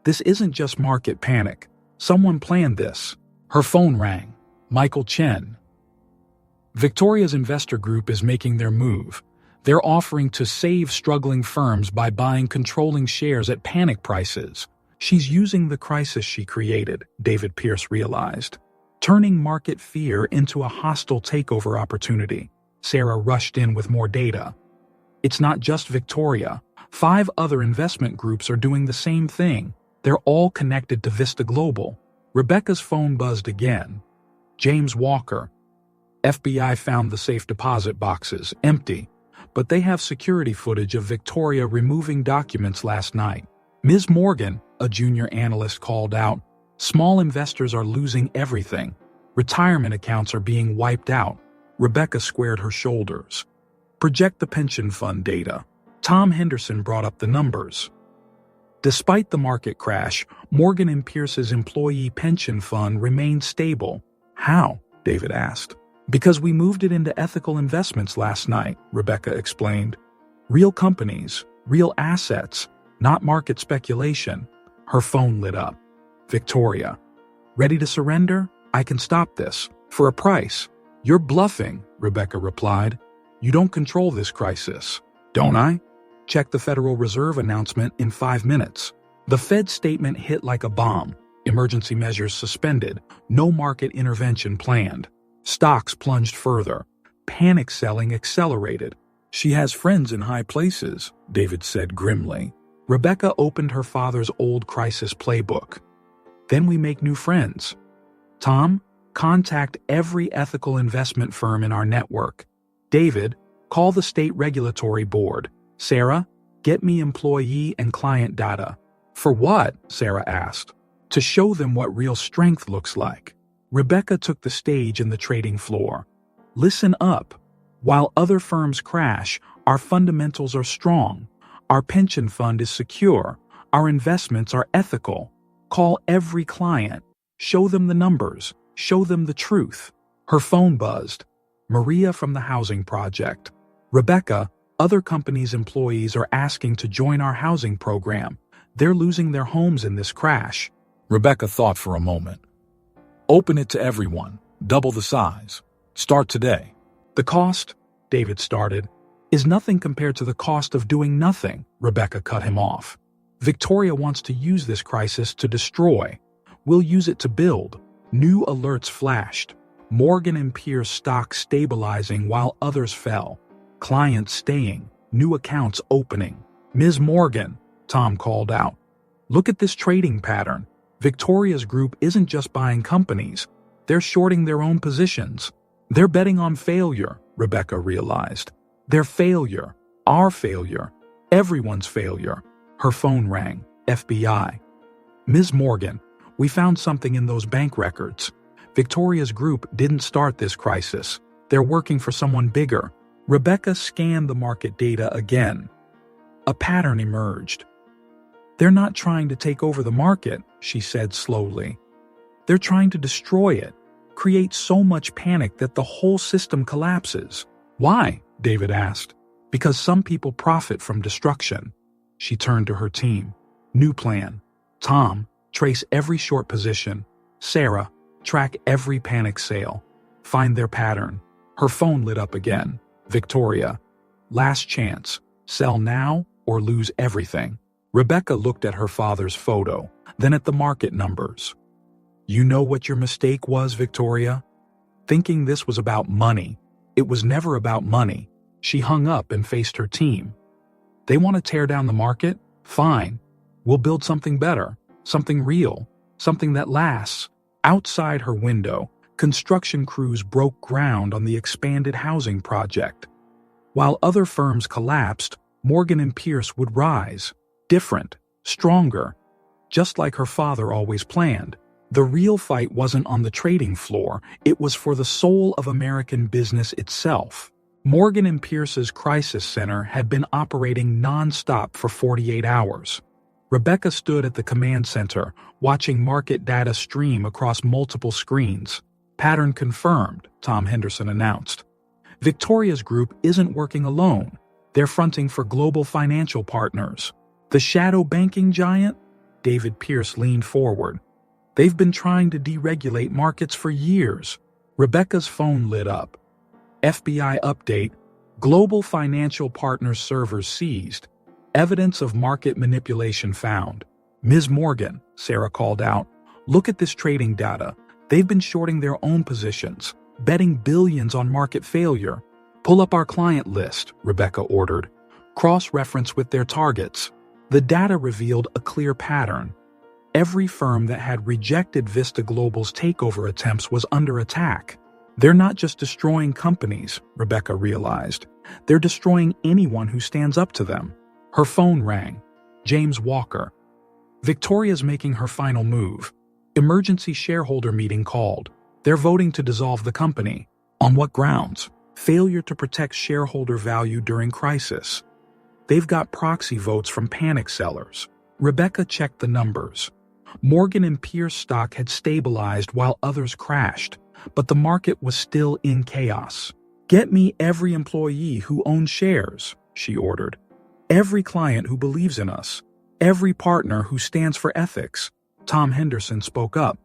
This isn't just market panic. Someone planned this. Her phone rang. Michael Chen. Victoria's investor group is making their move. They're offering to save struggling firms by buying controlling shares at panic prices. She's using the crisis she created, David Pierce realized, turning market fear into a hostile takeover opportunity. Sarah rushed in with more data. It's not just Victoria. 5 other investment groups are doing the same thing. They're all connected to Vista Global. Rebecca's phone buzzed again. James Walker. FBI found the safe deposit boxes, empty, but they have security footage of Victoria removing documents last night. Ms. Morgan, a junior analyst, called out, "Small investors are losing everything. Retirement accounts are being wiped out." Rebecca squared her shoulders. "Project the pension fund data." Tom Henderson brought up the numbers. Despite the market crash, Morgan & Pierce's employee pension fund remained stable. How? David asked. Because we moved it into ethical investments last night, Rebecca explained. Real companies, real assets, not market speculation. Her phone lit up. Victoria. Ready to surrender? I can stop this. For a price. You're bluffing, Rebecca replied. You don't control this crisis. Don't I? Check the Federal Reserve announcement in 5 minutes. The Fed statement hit like a bomb. Emergency measures suspended. No market intervention planned. Stocks plunged further. Panic selling accelerated. She has friends in high places, David said grimly. Rebecca opened her father's old crisis playbook. Then we make new friends. Tom, contact every ethical investment firm in our network. David, call the state regulatory board. Sarah, get me employee and client data. For what? Sarah asked. To show them what real strength looks like. Rebecca took the stage in the trading floor. Listen up. While other firms crash, our fundamentals are strong. Our pension fund is secure. Our investments are ethical. Call every client. Show them the numbers. Show them the truth. Her phone buzzed. Maria from the housing project. Rebecca, other companies' employees are asking to join our housing program. They're losing their homes in this crash. Rebecca thought for a moment. Open it to everyone. Double the size. Start today. The cost, David started, is nothing compared to the cost of doing nothing, Rebecca cut him off. Victoria wants to use this crisis to destroy. We'll use it to build. New alerts flashed. Morgan & Pierce stock stabilizing while others fell. Clients staying. New accounts opening. Ms. Morgan, Tom called out. Look at this trading pattern. Victoria's group isn't just buying companies. They're shorting their own positions. They're betting on failure, Rebecca realized. Their failure. Our failure. Everyone's failure. Her phone rang. FBI. Ms. Morgan, we found something in those bank records. Victoria's group didn't start this crisis. They're working for someone bigger. Rebecca scanned the market data again. A pattern emerged. They're not trying to take over the market, she said slowly. They're trying to destroy it, create so much panic that the whole system collapses. Why? David asked. Because some people profit from destruction. She turned to her team. New plan. Tom, trace every short position. Sarah, track every panic sale. Find their pattern. Her phone lit up again. Victoria, last chance. Sell now or lose everything. Rebecca looked at her father's photo, then at the market numbers. You know what your mistake was, Victoria? Thinking this was about money. It was never about money. She hung up and faced her team. They want to tear down the market? Fine. We'll build something better, something real, something that lasts. Outside her window, construction crews broke ground on the expanded housing project. While other firms collapsed, Morgan & Pierce would rise, different, stronger, just like her father always planned. The real fight wasn't on the trading floor, it was for the soul of American business itself. Morgan & Pierce's crisis center had been operating non-stop for 48 hours. Rebecca stood at the command center, watching market data stream across multiple screens. Pattern confirmed, Tom Henderson announced. Victoria's group isn't working alone. They're fronting for global financial partners. The shadow banking giant? David Pierce leaned forward. They've been trying to deregulate markets for years. Rebecca's phone lit up. FBI update, Global Financial Partners servers seized. Evidence of market manipulation found. Ms. Morgan, Sarah called out, look at this trading data. They've been shorting their own positions, betting billions on market failure. Pull up our client list, Rebecca ordered. Cross-reference with their targets. The data revealed a clear pattern. Every firm that had rejected Vista Global's takeover attempts was under attack. They're not just destroying companies, Rebecca realized. They're destroying anyone who stands up to them. Her phone rang. James Walker. Victoria's making her final move. Emergency shareholder meeting called. They're voting to dissolve the company. On what grounds? Failure to protect shareholder value during crisis. They've got proxy votes from panic sellers. Rebecca checked the numbers. Morgan & Pierce stock had stabilized while others crashed, but the market was still in chaos. Get me every employee who owns shares, she ordered. Every client who believes in us. Every partner who stands for ethics. Tom Henderson spoke up.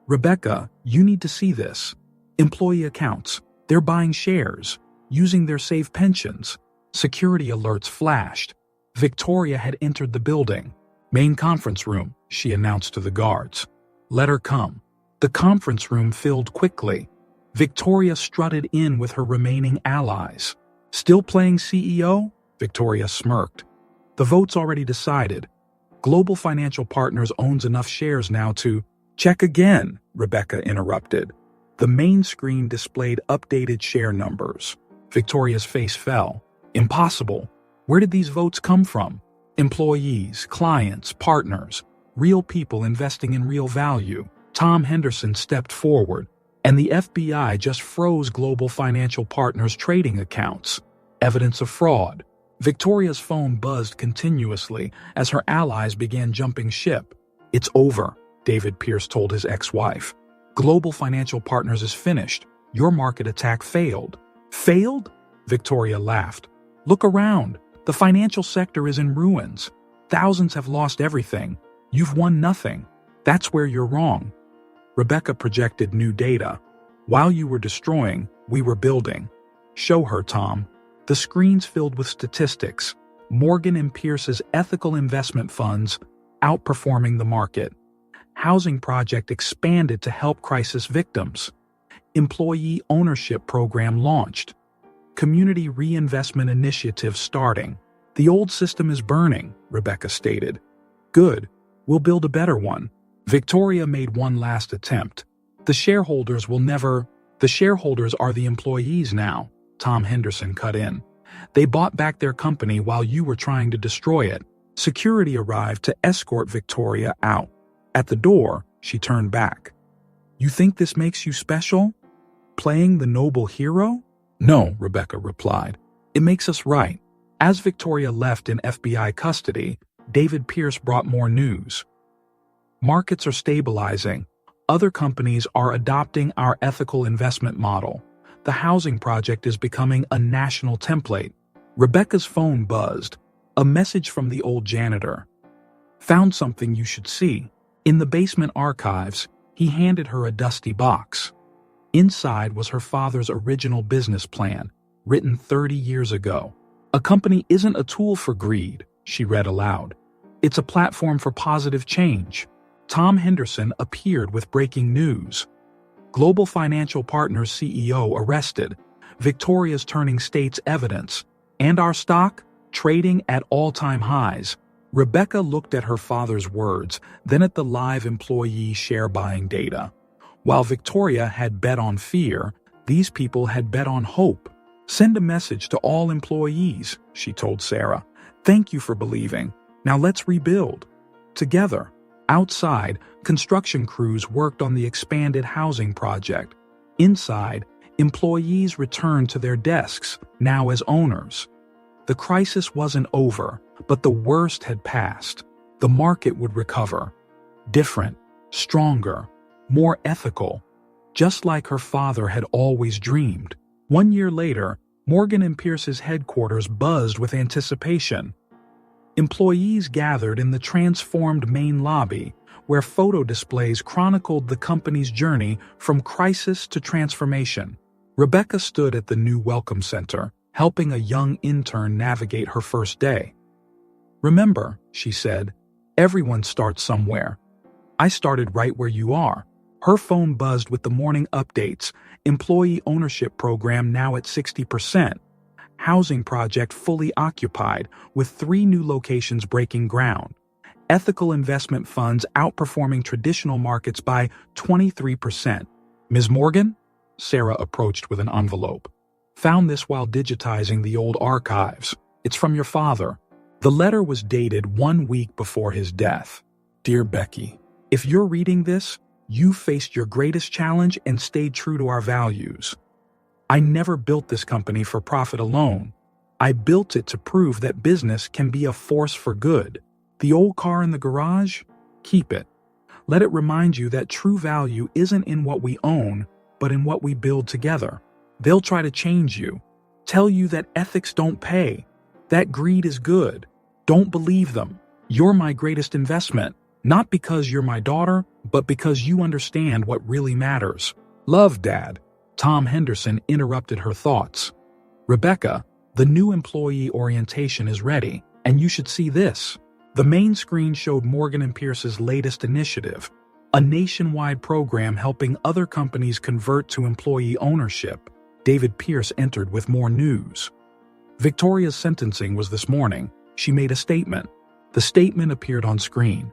Rebecca, you need to see this. Employee accounts. They're buying shares, using their saved pensions. Security alerts flashed. Victoria had entered the building. Main conference room, she announced to the guards. Let her come. The conference room filled quickly. Victoria strutted in with her remaining allies. Still playing CEO? Victoria smirked. The vote's already decided. Global Financial Partners owns enough shares now to— Check again, Rebecca interrupted. The main screen displayed updated share numbers. Victoria's face fell. Impossible. Where did these votes come from? Employees, clients, partners, real people investing in real value. Tom Henderson stepped forward, and the FBI just froze Global Financial Partners trading accounts. Evidence of fraud. Victoria's phone buzzed continuously as her allies began jumping ship. It's over, David Pierce told his ex-wife. Global Financial Partners is finished. Your market attack failed. Failed? Victoria laughed. Look around. The financial sector is in ruins. Thousands have lost everything. You've won nothing. That's where you're wrong. Rebecca projected new data. While you were destroying, we were building. Show her, Tom. The screens filled with statistics. Morgan & Pierce's ethical investment funds outperforming the market. Housing project expanded to help crisis victims. Employee ownership program launched. Community reinvestment initiative starting. The old system is burning, Rebecca stated. Good. We'll build a better one. Victoria made one last attempt. The shareholders are the employees now, Tom Henderson cut in. They bought back their company while you were trying to destroy it. Security arrived to escort Victoria out. At the door, she turned back. You think this makes you special? Playing the noble hero? No, Rebecca replied. It makes us right. As Victoria left in FBI custody, David Pierce brought more news. Markets are stabilizing. Other companies are adopting our ethical investment model. The housing project is becoming a national template. Rebecca's phone buzzed. A message from the old janitor. Found something you should see. In the basement archives, he handed her a dusty box. Inside was her father's original business plan, written 30 years ago. A company isn't a tool for greed, she read aloud. It's a platform for positive change. Tom Henderson appeared with breaking news. Global Financial Partners CEO arrested. Victoria's turning state's evidence. And our stock? Trading at all-time highs. Rebecca looked at her father's words, then at the live employee share buying data. While Victoria had bet on fear, these people had bet on hope. Send a message to all employees, she told Sarah. Thank you for believing. Now let's rebuild. Together. Outside, construction crews worked on the expanded housing project. Inside, employees returned to their desks, now as owners. The crisis wasn't over, but the worst had passed. The market would recover. Different, stronger, more ethical, just like her father had always dreamed. 1 year later, Morgan & Pierce's headquarters buzzed with anticipation. Employees gathered in the transformed main lobby, where photo displays chronicled the company's journey from crisis to transformation. Rebecca stood at the new Welcome Center, helping a young intern navigate her first day. Remember, she said, everyone starts somewhere. I started right where you are. Her phone buzzed with the morning updates. Employee ownership program now at 60%. Housing project fully occupied, with 3 new locations breaking ground. Ethical investment funds outperforming traditional markets by 23%. Ms. Morgan? Sarah approached with an envelope. Found this while digitizing the old archives. It's from your father. The letter was dated 1 week before his death. Dear Becky, if you're reading this, you faced your greatest challenge and stayed true to our values. I never built this company for profit alone. I built it to prove that business can be a force for good. The old car in the garage? Keep it. Let it remind you that true value isn't in what we own, but in what we build together. They'll try to change you, tell you that ethics don't pay, that greed is good. Don't believe them. You're my greatest investment, not because you're my daughter, but because you understand what really matters. Love, Dad. Tom Henderson interrupted her thoughts. Rebecca, the new employee orientation is ready, and you should see this. The main screen showed Morgan & Pierce's latest initiative, a nationwide program helping other companies convert to employee ownership. David Pierce entered with more news. Victoria's sentencing was this morning. She made a statement. The statement appeared on screen.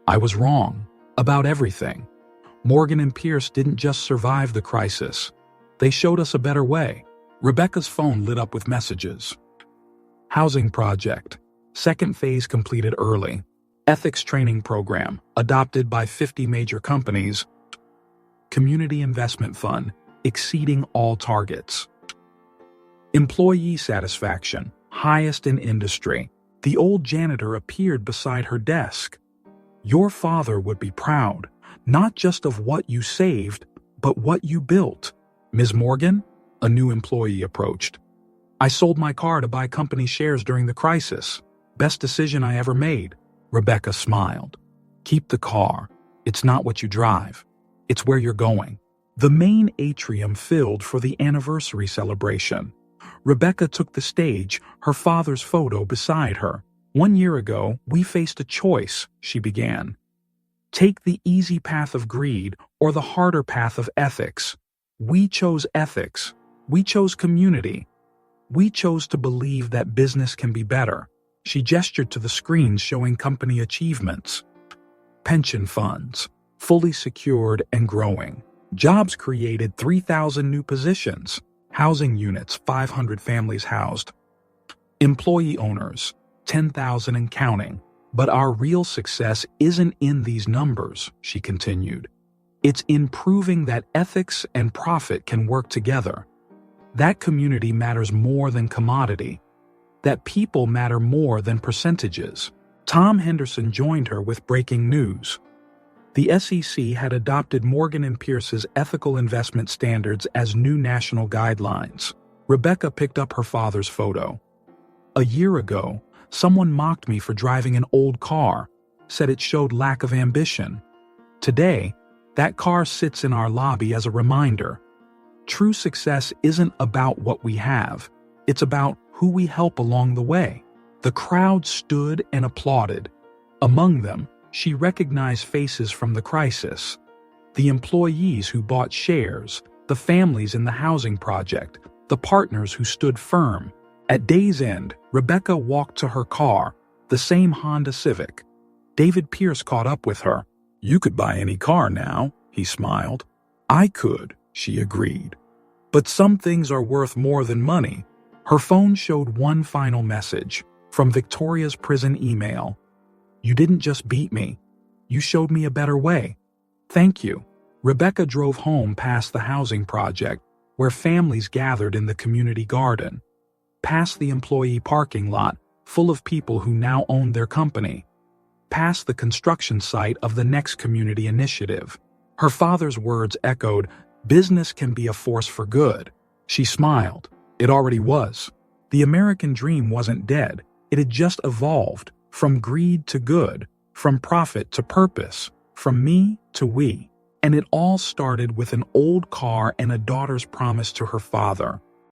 I was wrong about everything. Morgan & Pierce didn't just survive the crisis. They showed us a better way. Rebecca's phone lit up with messages. Housing project. Second phase completed early. Ethics training program, adopted by 50 major companies. Community investment fund, exceeding all targets. Employee satisfaction, highest in industry. The old janitor appeared beside her desk. Your father would be proud, not just of what you saved, but what you built. Ms. Morgan? A new employee approached. I sold my car to buy company shares during the crisis. Best decision I ever made. Rebecca smiled. Keep the car. It's not what you drive. It's where you're going. The main atrium filled for the anniversary celebration. Rebecca took the stage, her father's photo beside her. 1 year ago, we faced a choice, she began. Take the easy path of greed or the harder path of ethics. We chose ethics. We chose community. We chose to believe that business can be better. She gestured to the screens showing company achievements. Pension funds, fully secured and growing. Jobs created 3,000 new positions. Housing units, 500 families housed. Employee owners, 10,000 and counting. But our real success isn't in these numbers, she continued. It's in proving that ethics and profit can work together. That community matters more than commodity. That people matter more than percentages. Tom Henderson joined her with breaking news. The SEC had adopted Morgan & Pierce's ethical investment standards as new national guidelines. Rebecca picked up her father's photo. A year ago, someone mocked me for driving an old car, said it showed lack of ambition. Today, that car sits in our lobby as a reminder. True success isn't about what we have. It's about who we help along the way. The crowd stood and applauded. Among them, she recognized faces from the crisis. The employees who bought shares, the families in the housing project, the partners who stood firm. At day's end, Rebecca walked to her car, the same Honda Civic. David Pierce caught up with her. "You could buy any car now," he smiled. "I could," she agreed. "But some things are worth more than money." Her phone showed one final message from Victoria's prison email. "You didn't just beat me. You showed me a better way. Thank you." Rebecca drove home past the housing project, where families gathered in the community garden, past the employee parking lot, full of people who now owned their company, past the construction site of the next community initiative. Her father's words echoed, "Business can be a force for good." She smiled. It already was. The American dream wasn't dead. It had just evolved, from greed to good, from profit to purpose, from me to we. And it all started with an old car and a daughter's promise to her father.